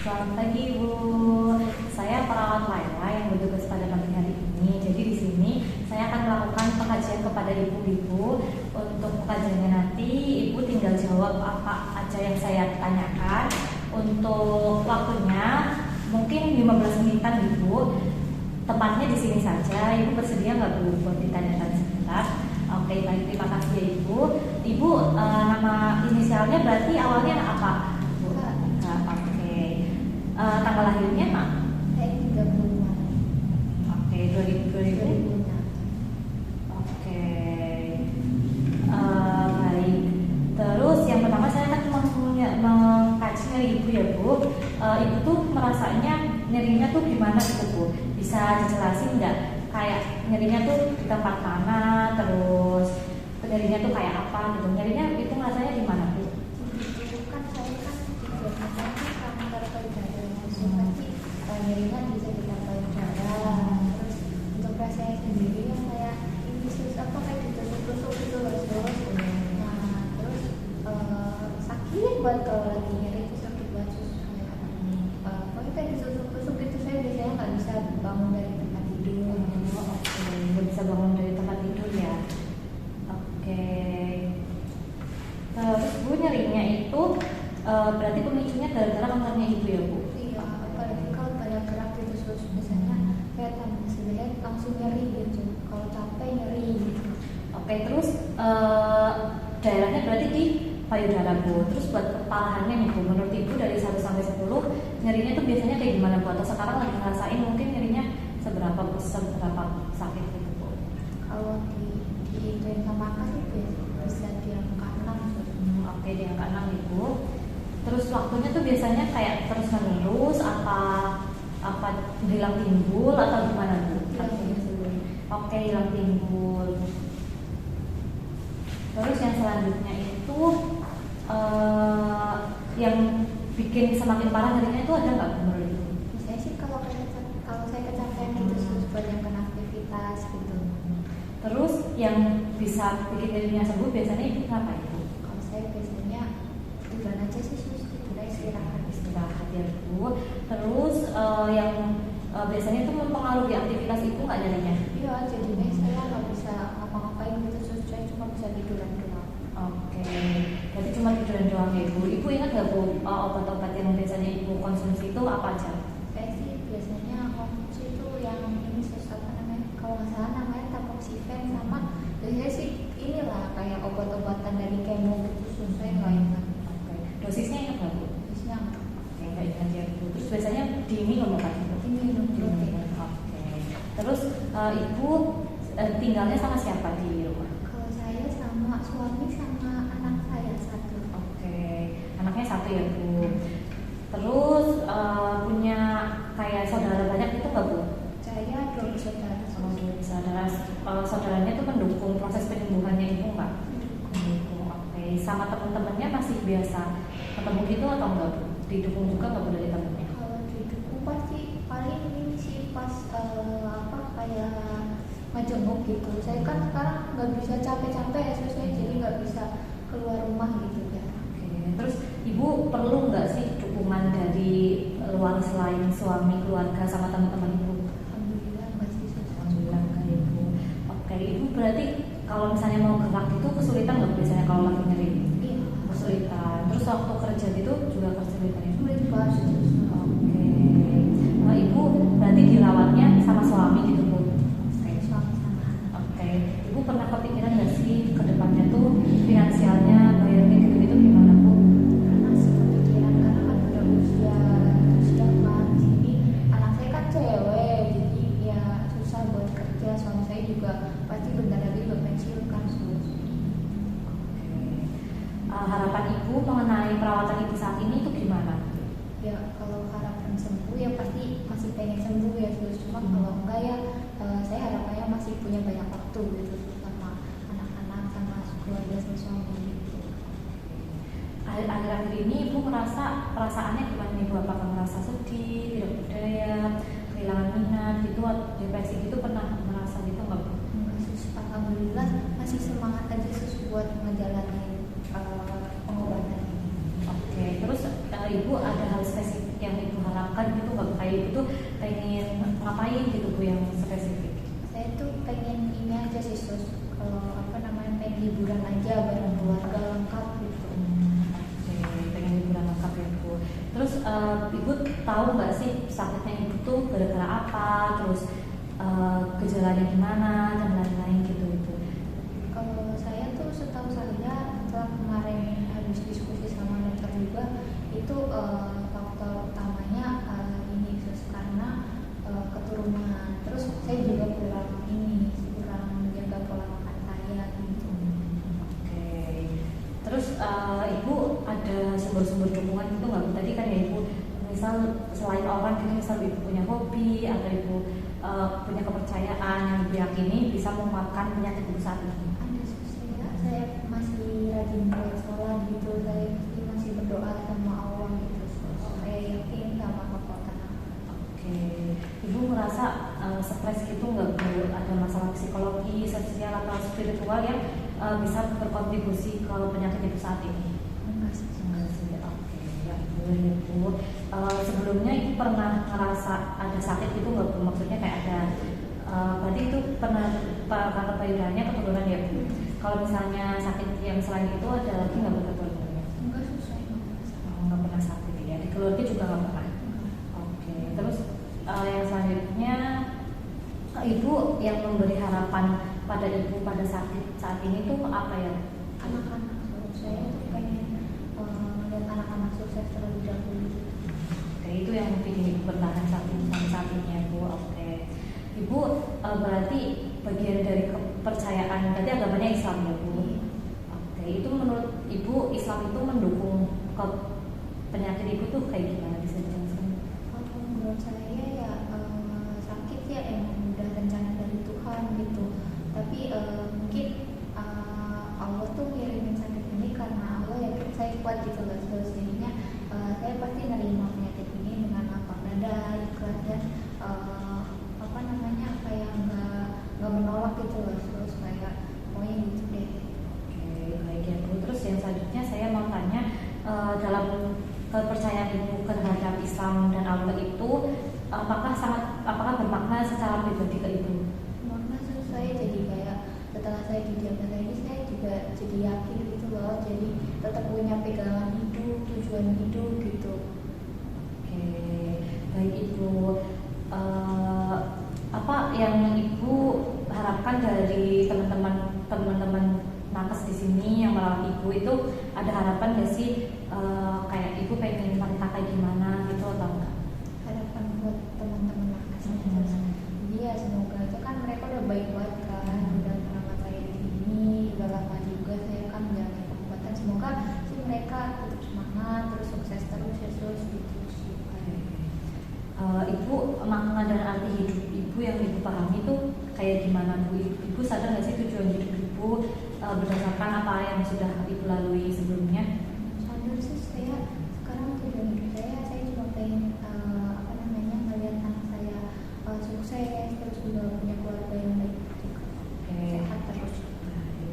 Selamat pagi Ibu. Saya perawat Laila yang bertugas pada pagi hari ini. Jadi di sini saya akan melakukan pengajian kepada ibu-ibu. Untuk pengajiannya nanti Ibu tinggal jawab apa aja yang saya tanyakan. Untuk waktunya mungkin 15 menitan Ibu. Tepatnya di sini saja. Ibu bersedia nggak Bu buat ditanyakan sebentar? Oke, baik, terima kasih ya Ibu. Ibu nama inisialnya berarti awalnya apa? Tanggal lahirnya Mak? Saya 36. Oke, 2000. 2006. Oke, baik. Terus yang pertama saya kan mengkaji nyeri Ibu ya Bu. Ibu tuh merasanya nyerinya tuh gimana gitu Bu? Bisa dijelasin nggak? Kayak nyerinya tuh di tempat mana? Terus nyerinya tuh kayak apa gitu? Nyerinya itu rasanya gimana Bu? Itu kan saya kan juga kanker payudara langsung nanti nyerinya bisa di kanker payudara. Terus untuk rasanya sendiri yang kayak ini susah apa kayak ditusuk-tusuk gitu loh. Nah terus sakit banget kalau lagi nyeri itu sakit banget kayak pokoknya kayak ditusuk-tusuk itu saya biasanya nggak bisa bangun dari tempat tidur. Oke, nggak bisa bangun dari tempat tidur ya. Oke. Terus Bu nyerinya itu berarti pemicunya gara-gara kankernya Ibu ya Bu? Iya, apalagi kalau pada gerak gitu terus biasanya kayak sebenarnya langsung nyeri gitu. Kalau capek nyeri gitu. Oke, terus daerahnya berarti di payudara Bu. Terus buat kepalahannya nih Bu, menurut Ibu dari 1 sampai 10 nyerinya tuh biasanya kayak gimana Bu? Atau sekarang lagi ngerasain mungkin nyerinya seberapa sakit gitu Bu? Kalau diituin sama apa sih bisa di angka 6. Oke, di angka 6 Ibu. Terus waktunya tuh biasanya kayak terus menerus apa hilang timbul atau gimana Bu? Oke, hilang timbul. Terus yang selanjutnya itu yang bikin semakin parah nyerinya itu ada nggak Bu menurut Ibu? Biasanya sih kalau saya kecapean gitu terus banyak aktivitas gitu. Terus yang bisa bikin nyerinya sembuh biasanya Ibu ngapain Bu? Kalau saya biasanya tiduran aja sih sus, tidur Istirahat ya Bu. Terus yang biasanya itu mempengaruhi aktivitas Ibu nggak nyerinya? Iya, jadinya saya nggak bisa ngapa-ngapain gitu sus, saya cuma bisa tiduran doang. Oke, berarti cuma tiduran doang ya Ibu. Ibu ingat nggak Bu obat-obat yang biasanya Ibu konsumsi itu apa aja? Saya sih biasanya konsumsi itu yang ini sus, apa namanya, kalau nggak salah namanya tamoxifen sama biasanya sih inilah kayak obat-obatan dari kemo gitu sus, saya nggak ingat. Oke, dosisnya ingat nggak Bu? Biasanya Oke, nggak ingat ya Bu. Terus biasanya diminum obat itu? minum protein. Oke. Terus Ibu tinggalnya sama siapa di rumah? Kalau saya sama suami sama anak saya satu. Oke, anaknya satu ya Bu. Terus punya kayak saudara banyak itu nggak Bu? Saya 2 saudara. Saudaranya itu mendukung proses penyembuhannya Ibu nggak? Mendukung. Oke, sama teman-temannya masih biasa ketemu gitu atau enggak Bu? Didukung juga nggak Bu dari temannya? Kalau didukung pasti paling ini sih pas apa kayak ngejenguk gitu. Saya kan sekarang nggak bisa capek-capek ya, saya jadi nggak bisa keluar rumah gitu ya. Oke, terus Ibu perlu nggak sih dukungan dari luar selain suami, keluarga, sama teman-teman Ibu? Alhamdulillah masih susah. Alhamdulillah kan Ibu. Oke, Ibu berarti kalau misalnya mau gerak itu kesulitan nggak biasanya kalau lagi nyeri? Iya. Kesulitan. Terus waktu kerja gitu juga kesulitan Ibu? Sulit banget. Oke. Ibu berarti dirawatnya sama suami gitu Bu? Oke. Suami sama anak. Oke. Ibu pernah kepikiran nggak sih ke depannya tuh finansialnya bayarnya gitu-gitu gimana Bu? Karena sih kepikiran karena kan udah usia kan di sini anak saya kan cewek jadi ya susah buat kerja, suami saya juga pasti bentar lagi juga pensiun kan sus. Harapan Ibu mengenai perawatan Ibu saat ini itu gimana? Ya kalau harapan sembuh ya pasti masih pengen sembuh ya sus, cuma kalau enggak ya saya harapannya masih punya banyak waktu gitu sus, sama anak-anak sama keluarga sama suami gitu. Akhir-akhir ini Ibu merasa perasaannya gimana Ibu? Apakah merasa sedih, tidak berdaya, kehilangan minat gitu, depresi gitu, pernah merasa gitu nggak Bu? Enggak sus, alhamdulillah masih semangat aja sus buat ngejalanin pengobatan ini. Oke, terus Ibu ada hal spesifik yang Ibu dilakukan gitu nggak? Kayak ibu tuh pengen ngapain gitu Bu yang spesifik? Saya tuh pengen ini aja sih sus, kalau apa namanya pengen liburan aja bareng keluarga lengkap gitu. Oke, pengen liburan lengkap ya Bu. Terus ibu tahu nggak sih sakitnya ibu tuh gara-gara apa? Terus gejalanya gimana dan lain-lain gitu ibu? Kalau saya tuh setahu saya setelah kemarin habis diskusi sama dokter juga itu faktor utamanya ini sus karena keturunan. Terus saya juga kurang menjaga pola makan saya gitu. Oke. Terus ibu ada sumber-sumber dukungan gitu nggak Bu? Tadi kan ya ibu misal selain orang gitu, misal ibu punya hobi atau ibu punya kepercayaan yang ibu yakini bisa menguatkan penyakit ibu saat ini. Ada sus, saya masih rajin sholat gitu, saya masih berdoa sama Allah gitu. Saya yakin sama kekuatan Allah. Oke, ibu merasa stres gitu nggak Bu? Ada masalah psikologi, sosial atau spiritual yang bisa berkontribusi ke penyakit ibu saat ini? Enggak sih. Enggak sih, oke, ya Bu. Sebelumnya ibu pernah ngerasa ada sakit gitu nggak Bu? Maksudnya kayak ada, berarti itu pernah kanker payudaranya keturunan ya Bu? Kalau misalnya sakit yang selain itu ada lagi nggak Bu keturunannya? Enggak susah emang. Nggak pernah sakit ya, di keluarga juga nggak pernah. Oke, terus yang selanjutnya ibu yang memberi harapan pada ibu pada saat ini tuh apa ya? Anak-anak saya tuh pengen lihat anak-anak sukses terlebih dahulu. Oke, itu yang bikin ibu bertahan sampai saat ini ya Bu. Oke, ibu berarti bagian dari kepercayaan, berarti agamanya Islam ya Bu. Oke, itu menurut ibu Islam itu mendukung ke penyakit ibu tuh kayak gimana, bisa dijelaskan? Kalau menurut saya ya sakit ya emang udah rencana dari Tuhan gitu. Tapi mungkin Allah tuh ngirimin sakit ini karena Allah yakin saya kuat gitu loh. Terus jadinya saya pasti nerima penyakit ini dengan lapang dada, ikhlas dan apa namanya kayak nggak menolak gitu loh. Terus kayak pokoknya gitu deh. Oke, baik ya Bu. Terus yang selanjutnya saya mau tanya, dalam kepercayaan ibu terhadap Islam dan Allah itu apakah bermakna secara pribadi ke ibu? Makna saya jadi kayak setelah saya didiagnosa ini saya juga jadi yakin gitu loh, jadi tetap punya pegangan hidup, tujuan hidup gitu. Oke, baik Ibu. Apa yang Ibu harapkan dari teman-teman nakes di sini yang merawat Ibu itu, ada harapan nggak sih kayak Ibu pengen wanita kayak gimana gitu atau enggak? Harapan buat teman-teman nakes jadi ya semoga itu kan mereka udah baik banget kan, udah merawat saya di sini udah lama juga, saya kan menjalani pengobatan, semoga sih mereka tetap semangat terus sukses terus ya terus gitu sih. Ibu, makna dan arti hidup Ibu yang Ibu pahami itu kayak gimana Bu? Ibu sadar nggak sih tujuan hidup Ibu berdasarkan apa yang sudah Ibu lalui sebelumnya? Sadar sih saya sekarang tujuan hidup saya cuma pengen apa namanya melihat anak saya sukses terus juga punya keluarga yang baik juga. Sehat terus.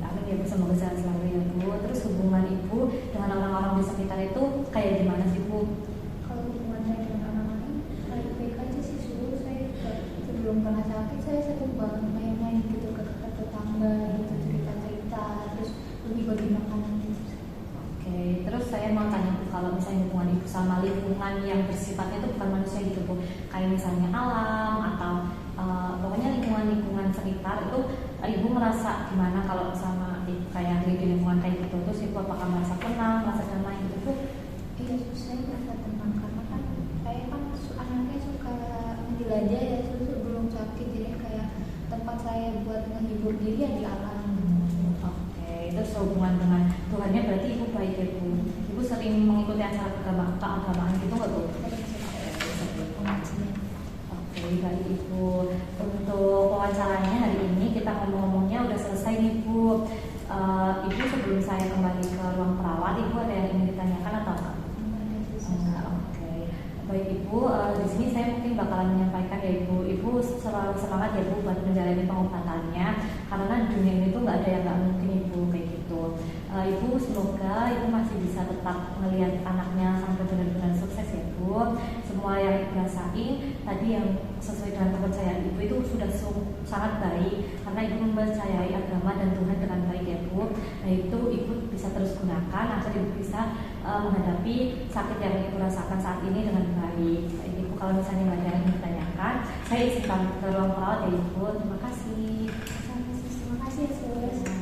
Amin ya Bu, semoga sehat selalu ya Bu. Terus hubungan Ibu dengan orang-orang di sekitar itu kayak gimana sih Bu? Kalau hubungan saya dengan orang lain baik-baik aja sih. Dulu saya juga sebelum pernah sakit saya sering banget main-main gitu ke tetangga gitu, cerita-cerita terus lebih bagi makanan gitu. Oke, terus saya mau tanya Bu, kalau misalnya hubungan Ibu sama lingkungan yang bersifatnya itu bukan manusia gitu Bu, kayak misalnya alam atau pokoknya lingkungan sekitar itu, Ibu merasa gimana kalau sama kayak di lingkungan kayak gitu? Terus Ibu apakah merasa tenang, merasa damai gitu Bu? Iya, saya merasa tenang karena kan saya kan anaknya suka menjelajah ya, terus sebelum sakit jadi kayak tempat saya buat menghibur diri ya di alam. Oke, terus hubungan dengan Tuhannya berarti Ibu baik ya Bu? Ibu sering mengikuti acara keagamaan gitu nggak Bu? Pengajian. Oke, baik Ibu. Untuk wawancaranya hari ini kita ngomong-ngomongnya udah selesai nih Bu. Ibu, sebelum saya kembali ke ruang perawat, Ibu ada yang ingin ditanyakan atau enggak? Enggak, oke. Baik Ibu, di sini saya mungkin bakalan menyampaikan ya Ibu. Ibu selalu semangat ya Bu buat menjalani pengobatannya, karena di dunia ini tuh nggak ada yang nggak mungkin Ibu kayak gitu. Ibu, semoga Ibu masih bisa tetap melihat anaknya sampai benar-benar sukses ya Bu. Semua yang Ibu terapi yang sesuai dengan kepercayaan ibu itu sudah sangat baik, karena ibu mempercayai agama dan Tuhan dengan baik ya Bu. Nah itu ibu bisa terus gunakan agar ibu bisa menghadapi sakit yang ibu rasakan saat ini dengan baik. Ibu kalau misalnya nggak ada yang ditanyakan, saya izin pamit ke ruang perawat ya Ibu. Terima kasih. Terima kasih, Sus.